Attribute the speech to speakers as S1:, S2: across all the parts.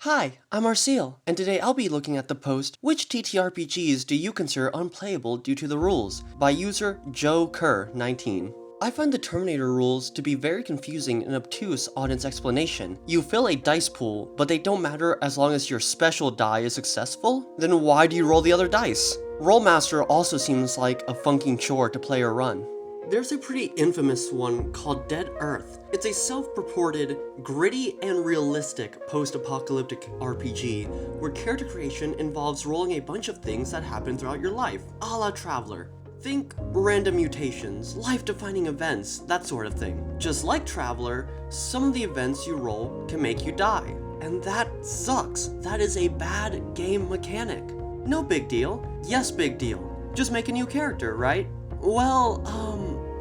S1: Hi, I'm Arceel, and today I'll be looking at the post, "Which TTRPGs do you consider unplayable due to the rules?" by user Joe Kerr19. I find the Terminator rules to be very confusing and obtuse on its explanation. You fill a dice pool, but they don't matter as long as your special die is successful? Then why do you roll the other dice? Rollmaster also seems like a funking chore to play or run. There's a pretty infamous one called Dead Earth. It's a self-purported, gritty and realistic post-apocalyptic RPG where character creation involves rolling a bunch of things that happen throughout your life, a la Traveler. Think random mutations, life-defining events, that sort of thing. Just like Traveler, some of the events you roll can make you die. And that sucks. That is a bad game mechanic. No big deal. Yes, big deal. Just make a new character, right? Well,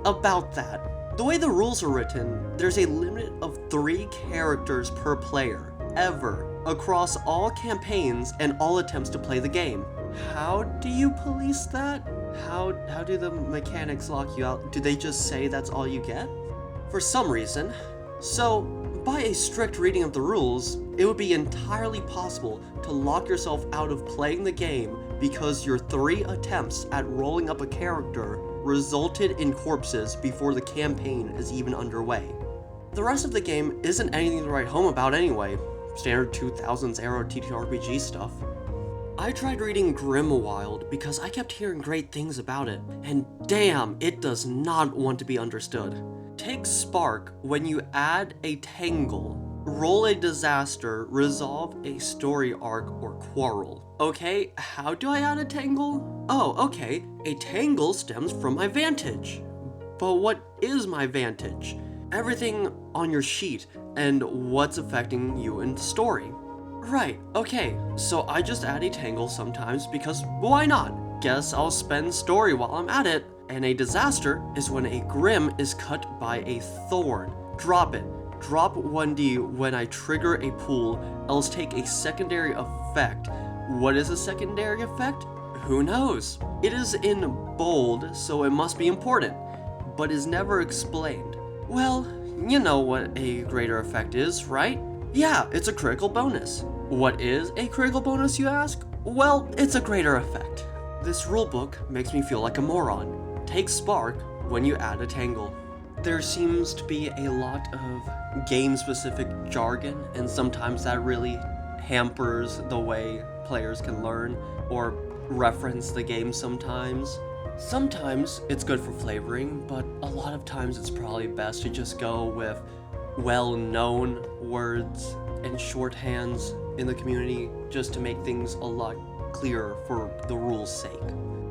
S1: about that. The way the rules are written, there's a limit of 3 characters per player, ever, across all campaigns and all attempts to play the game. How do you police that? How do the mechanics lock you out? Do they just say that's all you get? For some reason. So, by a strict reading of the rules, it would be entirely possible to lock yourself out of playing the game because your 3 attempts at rolling up a character resulted in corpses before the campaign is even underway. The rest of the game isn't anything to write home about anyway, standard 2000s era TTRPG stuff. I tried reading Grimowild because I kept hearing great things about it, and damn, it does not want to be understood. Take Spark when you add a Tangle, roll a disaster, resolve a story arc or quarrel. Okay, how do I add a Tangle? Oh, okay, a Tangle stems from my Vantage. But what is my Vantage? Everything on your sheet and what's affecting you in the story. Right, okay, so I just add a Tangle sometimes because why not? Guess I'll spend story while I'm at it. And a disaster is when a Grim is cut by a Thorn. Drop it. Drop 1d when I trigger a pool, else take a secondary effect. What is a secondary effect? Who knows? It is in bold, so it must be important, but is never explained. Well, you know what a greater effect is, right? Yeah, it's a critical bonus. What is a critical bonus, you ask? Well, it's a greater effect. This rulebook makes me feel like a moron. Take Spark when you add a Tangle. There seems to be a lot of game-specific jargon, and sometimes that really hampers the way players can learn or reference the game sometimes. Sometimes it's good for flavoring, but a lot of times it's probably best to just go with well-known words and shorthands in the community just to make things a lot clearer for the rules' sake.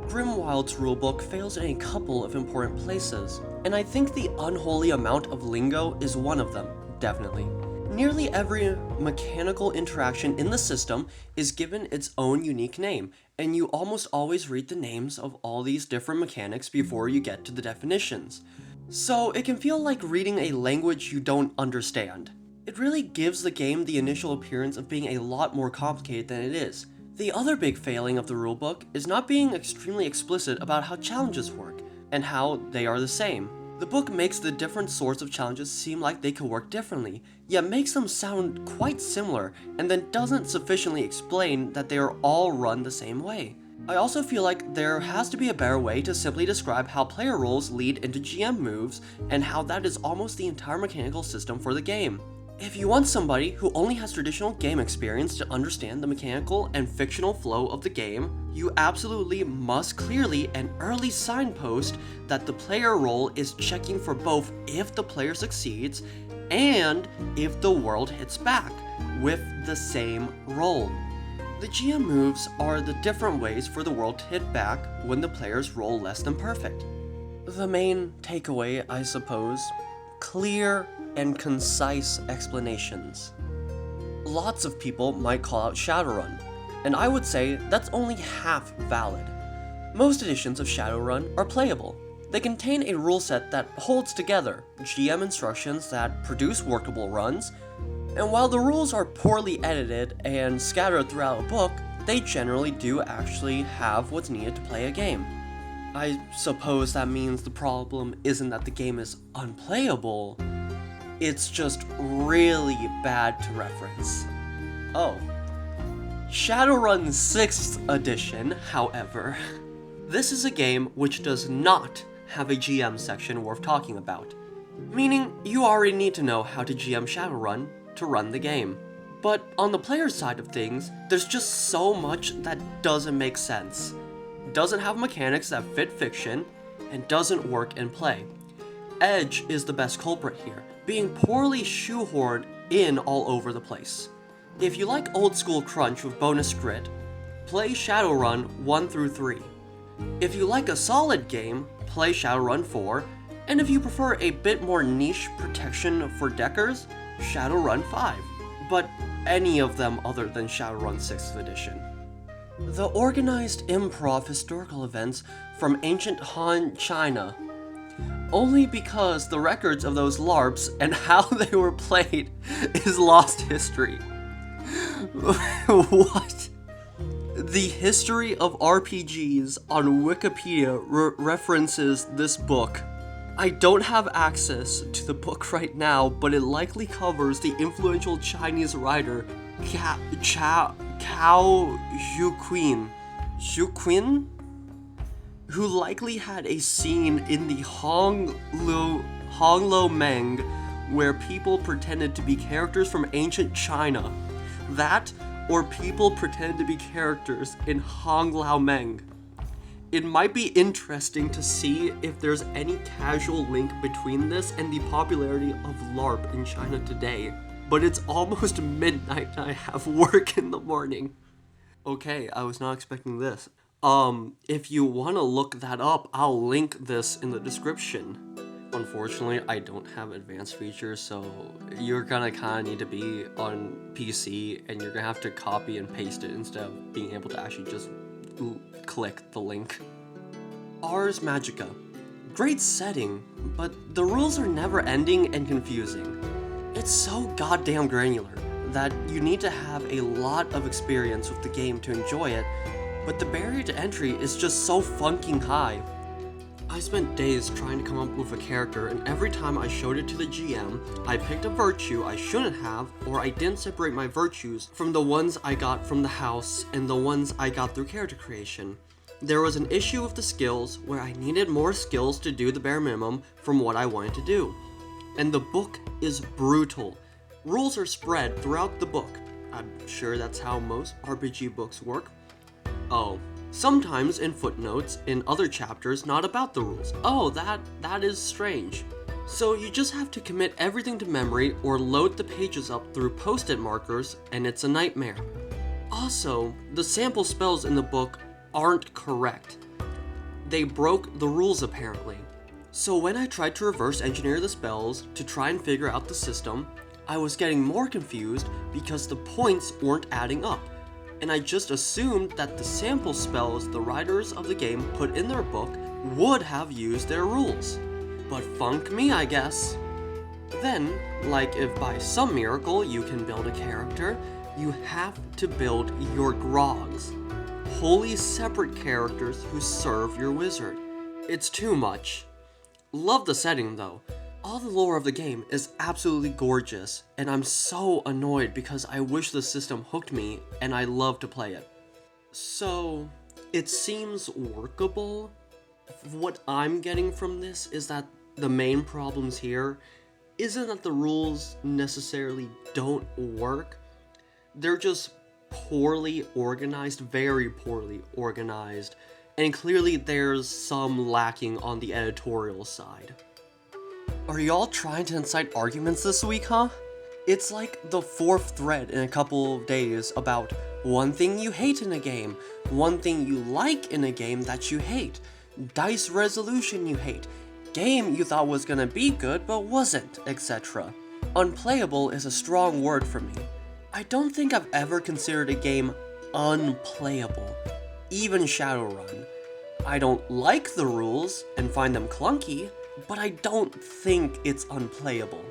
S1: Grimwild's rulebook fails in a couple of important places, and I think the unholy amount of lingo is one of them, definitely. Nearly every mechanical interaction in the system is given its own unique name, and you almost always read the names of all these different mechanics before you get to the definitions. So it can feel like reading a language you don't understand. It really gives the game the initial appearance of being a lot more complicated than it is. The other big failing of the rulebook is not being extremely explicit about how challenges work, and how they are the same. The book makes the different sorts of challenges seem like they could work differently, yet makes them sound quite similar, and then doesn't sufficiently explain that they are all run the same way. I also feel like there has to be a better way to simply describe how player roles lead into GM moves, and how that is almost the entire mechanical system for the game. If you want somebody who only has traditional game experience to understand the mechanical and fictional flow of the game, you absolutely must clearly and early signpost that the player role is checking for both if the player succeeds and if the world hits back with the same roll. The GM moves are the different ways for the world to hit back when the players roll less than perfect. The main takeaway, I suppose, clear and concise explanations. Lots of people might call out Shadowrun, and I would say that's only half valid. Most editions of Shadowrun are playable. They contain a rule set that holds together GM instructions that produce workable runs, and while the rules are poorly edited and scattered throughout a book, they generally do actually have what's needed to play a game. I suppose that means the problem isn't that the game is unplayable, it's just really bad to reference. Oh. Shadowrun 6th edition, however. This is a game which does not have a GM section worth talking about. Meaning, you already need to know how to GM Shadowrun to run the game. But on the player side of things, there's just so much that doesn't make sense. Doesn't have mechanics that fit fiction, and doesn't work in play. Edge is the best culprit here, being poorly shoehorned in all over the place. If you like old school crunch with bonus grit, play Shadowrun 1 through 3. If you like a solid game, play Shadowrun 4, and if you prefer a bit more niche protection for deckers, Shadowrun 5. But any of them other than Shadowrun 6th edition. The organized improv historical events from ancient Han China. Only because the records of those LARPs and how they were played is lost history. What? The history of RPGs on Wikipedia references this book. I don't have access to the book right now, but it likely covers the influential Chinese writer Cao Zhuquin, who likely had a scene in the Honglo Meng where people pretended to be characters from ancient China. That, or people pretended to be characters in Honglo Meng. It might be interesting to see if there's any casual link between this and the popularity of LARP in China today, but it's almost midnight and I have work in the morning. Okay, I was not expecting this. If you want to look that up, I'll link this in the description. Unfortunately, I don't have advanced features, so you're gonna kinda need to be on PC and you're gonna have to copy and paste it instead of being able to actually just click the link. Ars Magica. Great setting, but the rules are never ending and confusing. It's so goddamn granular that you need to have a lot of experience with the game to enjoy it, but the barrier to entry is just so fucking high. I spent days trying to come up with a character, and every time I showed it to the GM, I picked a virtue I shouldn't have, or I didn't separate my virtues from the ones I got from the house and the ones I got through character creation. There was an issue with the skills where I needed more skills to do the bare minimum from what I wanted to do. And the book is brutal. Rules are spread throughout the book. I'm sure that's how most RPG books work. Oh. Sometimes in footnotes in other chapters not about the rules. Oh, that is strange. So you just have to commit everything to memory or load the pages up through post-it markers, and it's a nightmare. Also, the sample spells in the book aren't correct. They broke the rules apparently. So when I tried to reverse engineer the spells to try and figure out the system, I was getting more confused because the points weren't adding up. And I just assumed that the sample spells the writers of the game put in their book would have used their rules. But funk me, I guess. Then, like if by some miracle you can build a character, you have to build your grogs. Wholly separate characters who serve your wizard. It's too much. Love the setting though. All the lore of the game is absolutely gorgeous, and I'm so annoyed because I wish the system hooked me and I love to play it. So, it seems workable. What I'm getting from this is that the main problems here isn't that the rules necessarily don't work. They're just poorly organized, very poorly organized, and clearly there's some lacking on the editorial side. Are y'all trying to incite arguments this week, huh? It's like the fourth thread in a couple of days about one thing you hate in a game, one thing you like in a game that you hate, dice resolution you hate, game you thought was gonna be good but wasn't, etc. Unplayable is a strong word for me. I don't think I've ever considered a game unplayable, even Shadowrun. I don't like the rules and find them clunky, but I don't think it's unplayable.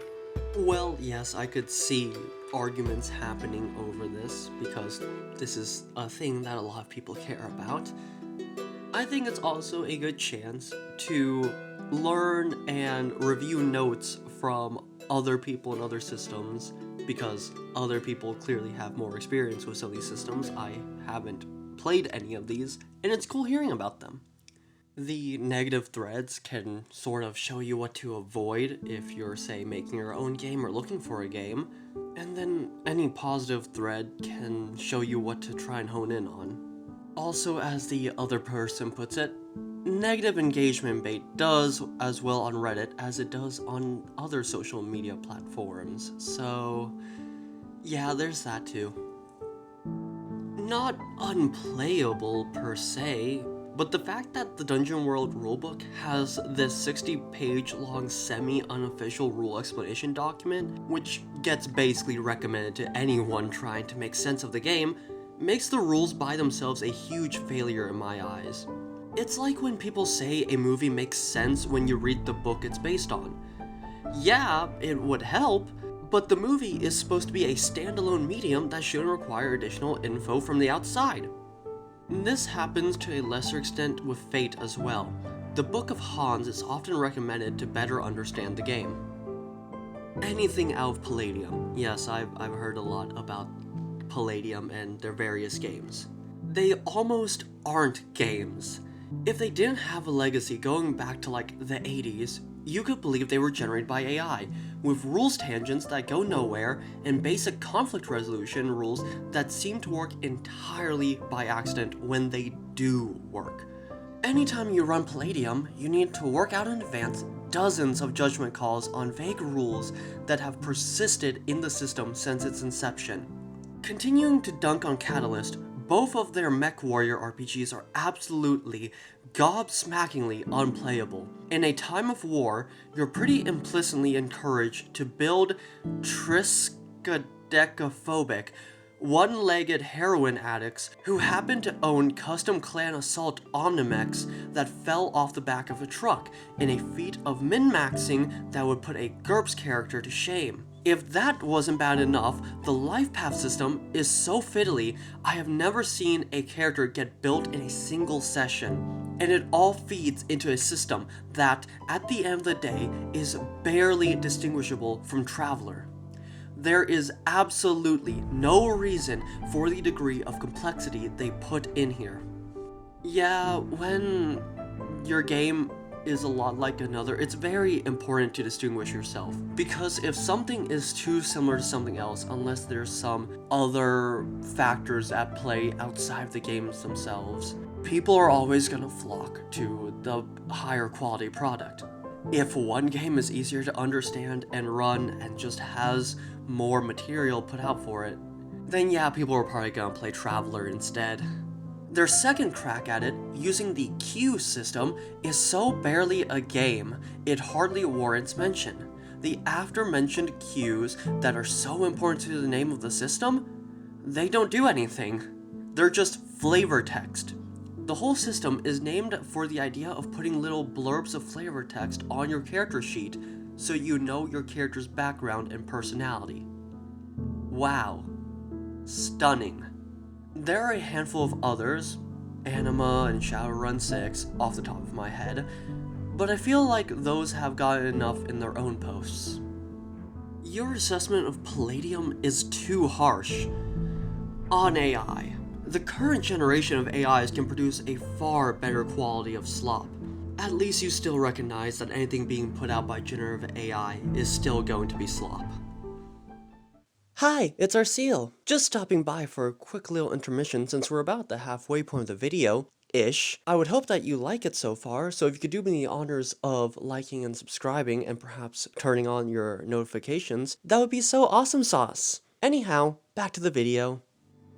S1: Well, yes, I could see arguments happening over this, because this is a thing that a lot of people care about. I think it's also a good chance to learn and review notes from other people in other systems because other people clearly have more experience with some of these systems. I haven't played any of these, and it's cool hearing about them. The negative threads can sort of show you what to avoid if you're, say, making your own game or looking for a game, and then any positive thread can show you what to try and hone in on. Also, as the other person puts it, negative engagement bait does as well on Reddit as it does on other social media platforms, so yeah, there's that too. Not unplayable per se, but the fact that the Dungeon World rulebook has this 60-page long semi-unofficial rule explanation document, which gets basically recommended to anyone trying to make sense of the game, makes the rules by themselves a huge failure in my eyes. It's like when people say a movie makes sense when you read the book it's based on. Yeah, it would help, but the movie is supposed to be a standalone medium that shouldn't require additional info from the outside. This happens to a lesser extent with Fate as well. The Book of Hans is often recommended to better understand the game. Anything out of Palladium. Yes, I've heard a lot about Palladium and their various games. They almost aren't games. If they didn't have a legacy going back to like the 80s, you could believe they were generated by AI, with rules tangents that go nowhere and basic conflict resolution rules that seem to work entirely by accident when they do work. Anytime you run Palladium, you need to work out in advance dozens of judgment calls on vague rules that have persisted in the system since its inception. Continuing to dunk on Catalyst, both of their mech warrior RPGs are absolutely, gobsmackingly unplayable. In a time of war, you're pretty implicitly encouraged to build triskaidekaphobic, one-legged heroin addicts who happen to own custom clan assault omnimechs that fell off the back of a truck in a feat of min-maxing that would put a GURPS character to shame. If that wasn't bad enough, the life path system is so fiddly, I have never seen a character get built in a single session. And it all feeds into a system that, at the end of the day, is barely distinguishable from Traveler. There is absolutely no reason for the degree of complexity they put in here. Yeah, when your game is a lot like another, it's very important to distinguish yourself. Because if something is too similar to something else, unless there's some other factors at play outside the games themselves, people are always gonna flock to the higher quality product. If one game is easier to understand and run and just has more material put out for it, then yeah, people are probably gonna play Traveler instead. Their second crack at it, using the queue system, is so barely a game, it hardly warrants mention. The after-mentioned queues that are so important to the name of the system, they don't do anything. They're just flavor text. The whole system is named for the idea of putting little blurbs of flavor text on your character sheet so you know your character's background and personality. Wow. Stunning. There are a handful of others, Enigma and Shadowrun 6 off the top of my head, but I feel like those have gotten enough in their own posts. Your assessment of Palladium is too harsh. On AI. The current generation of AIs can produce a far better quality of slop. At least you still recognize that anything being put out by generative AI is still going to be slop. Hi, it's Arceel. Just stopping by for a quick little intermission since we're about the halfway point of the video-ish. I would hope that you like it so far, so if you could do me the honors of liking and subscribing and perhaps turning on your notifications, that would be so awesome sauce. Anyhow, back to the video.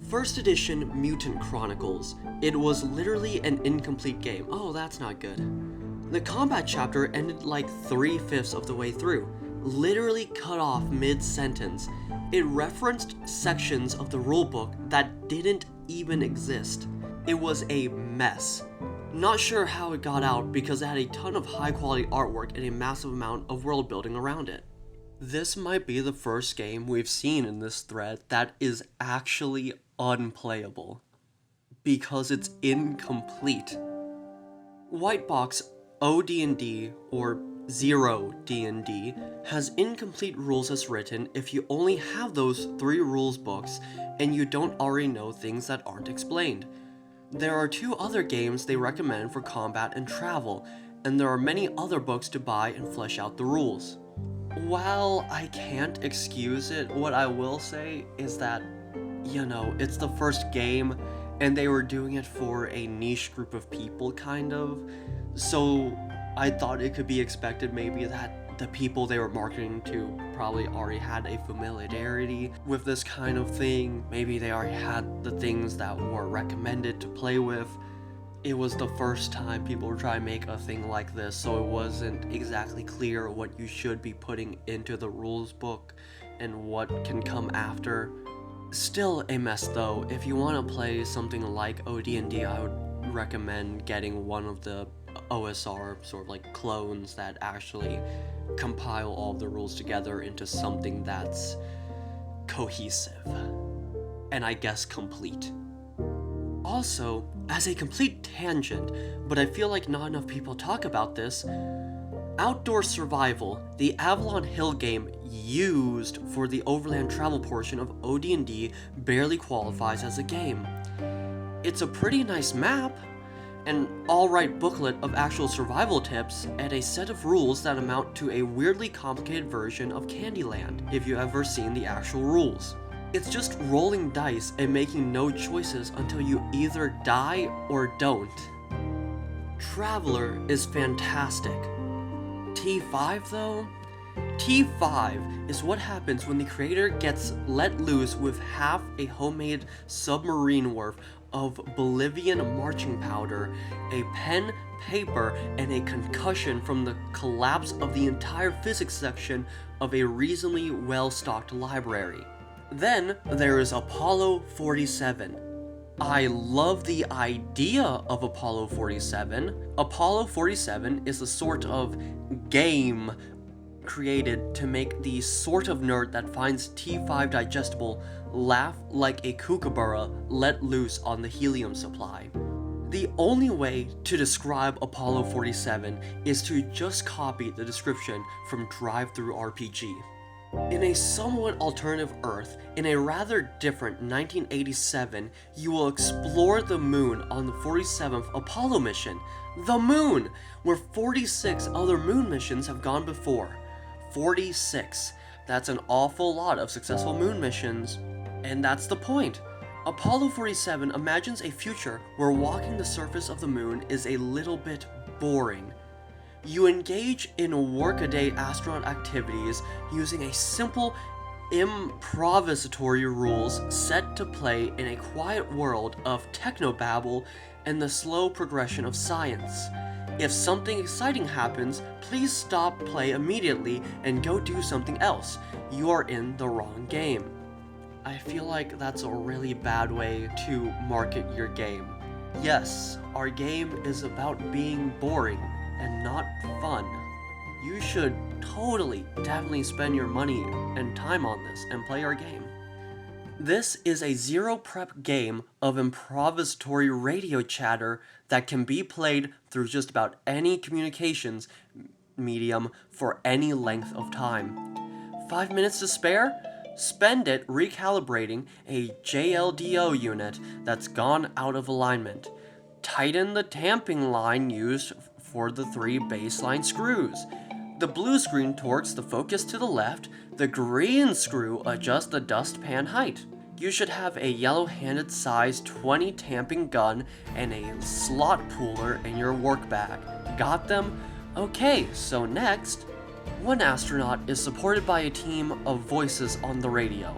S1: First edition Mutant Chronicles. It was literally an incomplete game. Oh, that's not good. The combat chapter ended like 3/5 of the way through. Literally cut off mid-sentence. It referenced sections of the rulebook that didn't even exist. It was a mess. Not sure how it got out because it had a ton of high-quality artwork and a massive amount of world building around it. This might be the first game we've seen in this thread that is actually unplayable because it's incomplete. Whitebox OD&D, or 0 D&D has incomplete rules as written if you only have those 3 rules books and you don't already know things that aren't explained. There are 2 other games they recommend for combat and travel, and there are many other books to buy and flesh out the rules. While I can't excuse it, what I will say is that, it's the first game, and they were doing it for a niche group of people, kind of. So I thought it could be expected maybe that the people they were marketing to probably already had a familiarity with this kind of thing. Maybe they already had the things that were recommended to play with. It was the first time people were trying to make a thing like this, so it wasn't exactly clear what you should be putting into the rules book and what can come after. Still a mess though. If you want to play something like OD&D, I would recommend getting one of the OSR sort of like clones that actually compile all of the rules together into something that's cohesive and I guess complete. Also, as a complete tangent, but I feel like not enough people talk about this, Outdoor Survival, the Avalon Hill game used for the overland travel portion of OD&D, barely qualifies as a game. It's a pretty nice map, an alright booklet of actual survival tips, and a set of rules that amount to a weirdly complicated version of Candyland, if you've ever seen the actual rules. It's just rolling dice and making no choices until you either die or don't. Traveler is fantastic. T5 though? T5 is what happens when the creator gets let loose with half a homemade submarine worth of Bolivian marching powder, a pen, paper, and a concussion from the collapse of the entire physics section of a reasonably well-stocked library. Then there is Apollo 47. I love the idea of Apollo 47. Apollo 47 is a sort of game created to make the sort of nerd that finds T5 digestible laugh like a kookaburra let loose on the helium supply. The only way to describe Apollo 47 is to just copy the description from DriveThruRPG. In a somewhat alternative Earth, in a rather different 1987, you will explore the moon on the 47th Apollo mission. The moon! Where 46 other moon missions have gone before. 46. That's an awful lot of successful moon missions. And that's the point. Apollo 47 imagines a future where walking the surface of the moon is a little bit boring. You engage in workaday astronaut activities using a simple improvisatory rules set to play in a quiet world of technobabble and the slow progression of science. If something exciting happens, please stop play immediately and go do something else. You are in the wrong game. I feel like that's a really bad way to market your game. Yes, our game is about being boring and not fun. You should definitely spend your money and time on this and play our game. This is a zero prep game of improvisatory radio chatter that can be played through just about any communications medium for any length of time. 5 minutes to spare? Spend it recalibrating a JLDO unit that's gone out of alignment. Tighten the tamping line used for the 3 baseline screws. The blue screen torques the focus to the left, the green screw adjusts the dustpan height. You should have a yellow-handed size 20 tamping gun and a slot pooler in your work bag. Got them? Okay, so next, one astronaut is supported by a team of voices on the radio.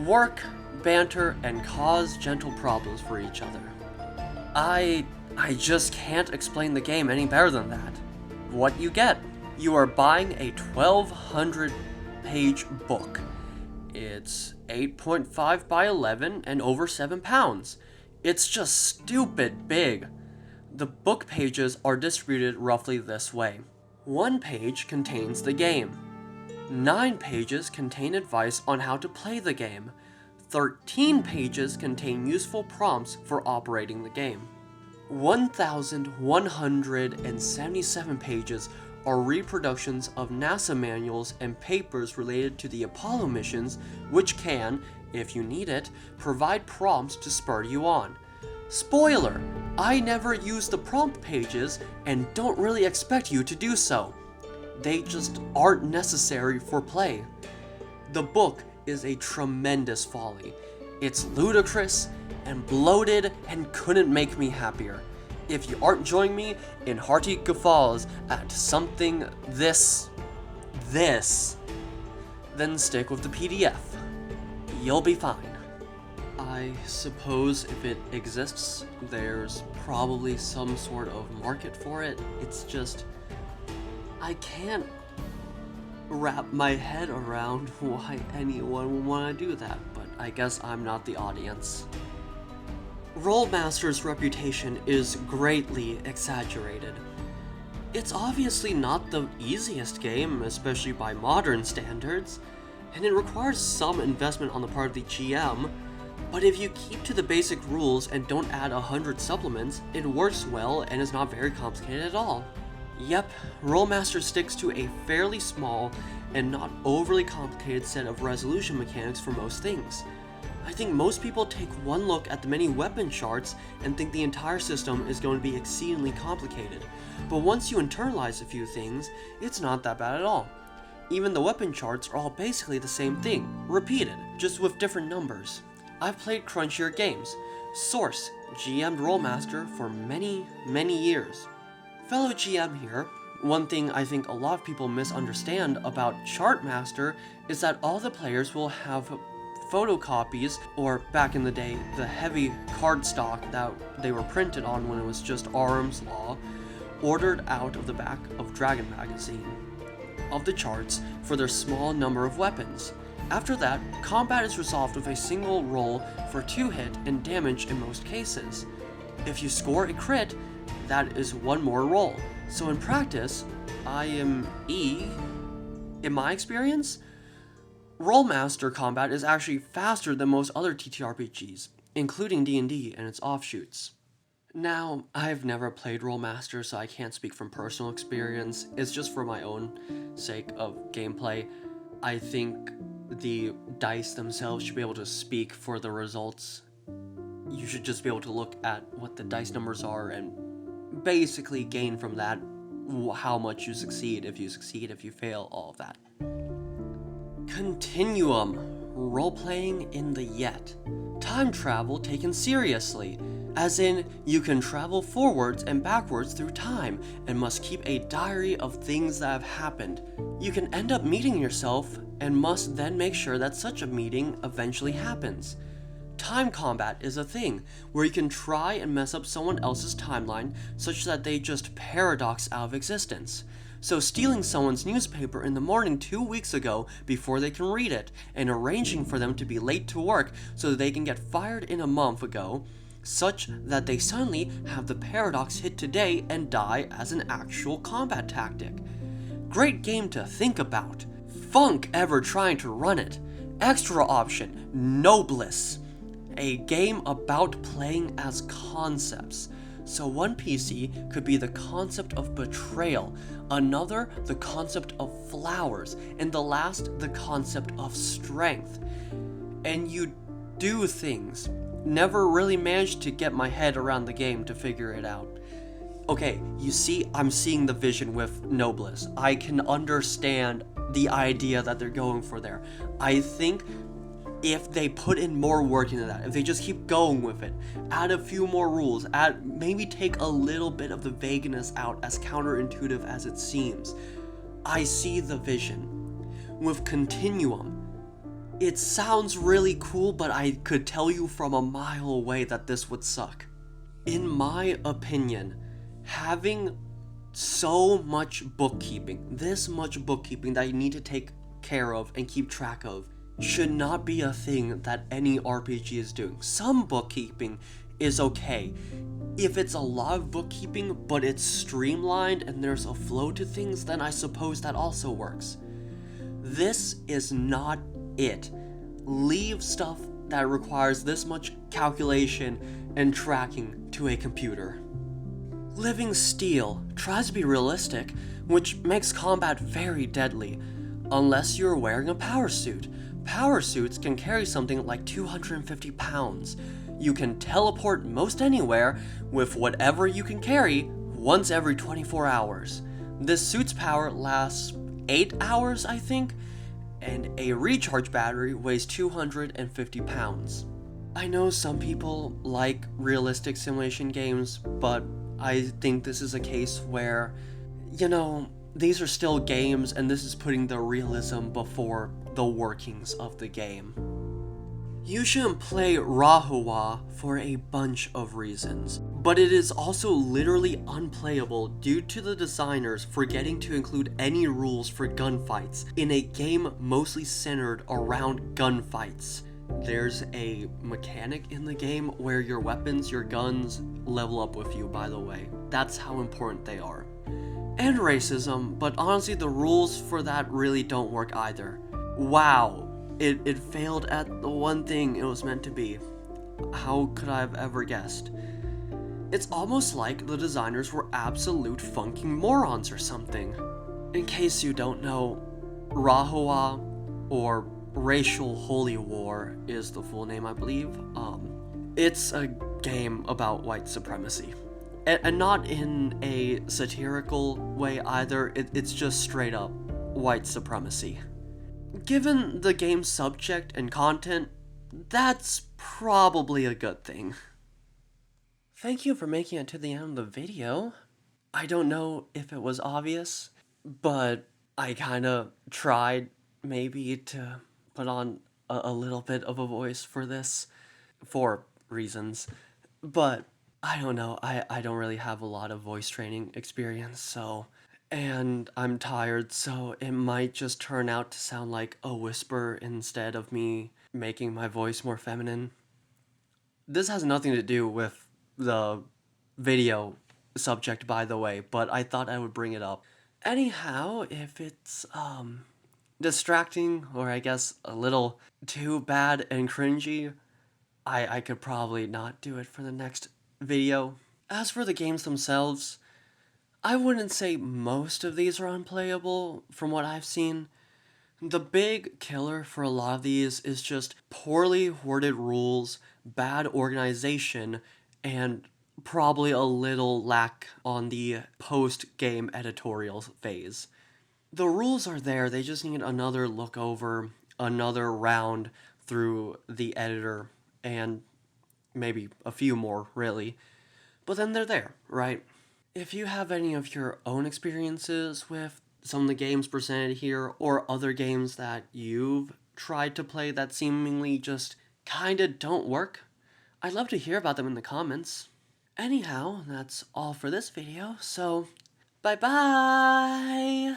S1: Work, banter, and cause gentle problems for each other. I just can't explain the game any better than that. What you get? You are buying a 1,200 page book. It's 8.5 by 11 and over 7 pounds. It's just stupid big. The book pages are distributed roughly this way. 1 page contains the game. 9 pages contain advice on how to play the game. 13 pages contain useful prompts for operating the game. 1,177 pages are reproductions of NASA manuals and papers related to the Apollo missions, which can, if you need it, provide prompts to spur you on. Spoiler! I never use the prompt pages and don't really expect you to do so. They just aren't necessary for play. The book is a tremendous folly. It's ludicrous and bloated and couldn't make me happier. If you aren't joining me in hearty guffaws at something this, then stick with the PDF. You'll be fine. I suppose if it exists, there's probably some sort of market for it. It's just, I can't wrap my head around why anyone would want to do that, but I guess I'm not the audience. Rolemaster's reputation is greatly exaggerated. It's obviously not the easiest game, especially by modern standards, and it requires some investment on the part of the GM, but if you keep to the basic rules and don't add 100 supplements, it works well and is not very complicated at all. Yep, Rolemaster sticks to a fairly small and not overly complicated set of resolution mechanics for most things. I think most people take one look at the many weapon charts and think the entire system is going to be exceedingly complicated, but once you internalize a few things, it's not that bad at all. Even the weapon charts are all basically the same thing, repeated, just with different numbers. I've played crunchier games. Source GM'd Rolemaster for many, many years. Fellow GM here, one thing I think a lot of people misunderstand about Chartmaster is that all the players will have photocopies, or back in the day, the heavy cardstock that they were printed on when it was just Arms Law, ordered out of the back of Dragon magazine of the charts for their small number of weapons. After that, combat is resolved with a single roll for 2-hit and damage in most cases. If you score a crit, that is one more roll. So in practice, in my experience, Rolemaster combat is actually faster than most other TTRPGs, including D&D and its offshoots. Now, I've never played Rolemaster, so I can't speak from personal experience. It's just for my own sake of gameplay. I think the dice themselves should be able to speak for the results. You should just be able to look at what the dice numbers are and basically gain from that how much you succeed, if you fail, all of that. Continuum. Role-playing in the yet. Time travel taken seriously. As in, you can travel forwards and backwards through time, and must keep a diary of things that have happened. You can end up meeting yourself, and must then make sure that such a meeting eventually happens. Time combat is a thing, where you can try and mess up someone else's timeline, such that they just paradox out of existence. So stealing someone's newspaper in the morning 2 weeks ago before they can read it, and arranging for them to be late to work so that they can get fired in a month ago, such that they suddenly have the paradox hit today and die as an actual combat tactic. Great game to think about. Funk ever trying to run it. Extra option, Nobliss. A game about playing as concepts. So one PC could be the concept of betrayal, another the concept of flowers, and the last the concept of strength. And you do things. Never really managed to get my head around the game to figure it out. Okay, you see, I'm seeing the vision with Nobliss. I can understand the idea that they're going for there. I think if they put in more work into that, if they just keep going with it, add a few more rules, maybe take a little bit of the vagueness out, as counterintuitive as it seems. I see the vision. With Continuum, it sounds really cool, but I could tell you from a mile away that this would suck. In my opinion, having so much bookkeeping, this much bookkeeping that you need to take care of and keep track of, should not be a thing that any RPG is doing. Some bookkeeping is okay. If it's a lot of bookkeeping, but it's streamlined and there's a flow to things, then I suppose that also works. This is not it. Leave stuff that requires this much calculation and tracking to a computer. Living Steel tries to be realistic which makes combat very deadly, unless you're wearing a power suit. Power suits can carry something like 250 pounds. You can teleport most anywhere with whatever you can carry once every 24 hours. This suit's power lasts 8 hours, I think, and a recharge battery weighs 250 pounds. I know some people like realistic simulation games, but I think this is a case where, these are still games and this is putting the realism before the workings of the game. You shouldn't play Rahua for a bunch of reasons, but it is also literally unplayable due to the designers forgetting to include any rules for gunfights in a game mostly centered around gunfights. There's a mechanic in the game where your weapons, your guns, level up with you, by the way. That's how important they are. And racism, but honestly the rules for that really don't work either. Wow, it failed at the one thing it was meant to be. How could I have ever guessed? It's almost like the designers were absolute funking morons or something. In case you don't know, Rahua, or Racial Holy War is the full name, I believe. It's a game about white supremacy. And not in a satirical way either, it's just straight up white supremacy. Given the game's subject and content, that's probably a good thing. Thank you for making it to the end of the video. I don't know if it was obvious, but I kinda tried maybe to put on a little bit of a voice for this, for reasons. But I don't know, I don't really have a lot of voice training experience, and I'm tired, so it might just turn out to sound like a whisper instead of me making my voice more feminine. This has nothing to do with the video subject, by the way, but I thought I would bring it up. Anyhow, if it's, distracting, or I guess a little too bad and cringy, I could probably not do it for the next video. As for the games themselves, I wouldn't say most of these are unplayable from what I've seen. The big killer for a lot of these is just poorly worded rules, bad organization, and probably a little lack on the post-game editorial phase. The rules are there, they just need another look over, another round through the editor, and maybe a few more, really. But then they're there, right? If you have any of your own experiences with some of the games presented here, or other games that you've tried to play that seemingly just kinda don't work, I'd love to hear about them in the comments. Anyhow, that's all for this video, so bye-bye!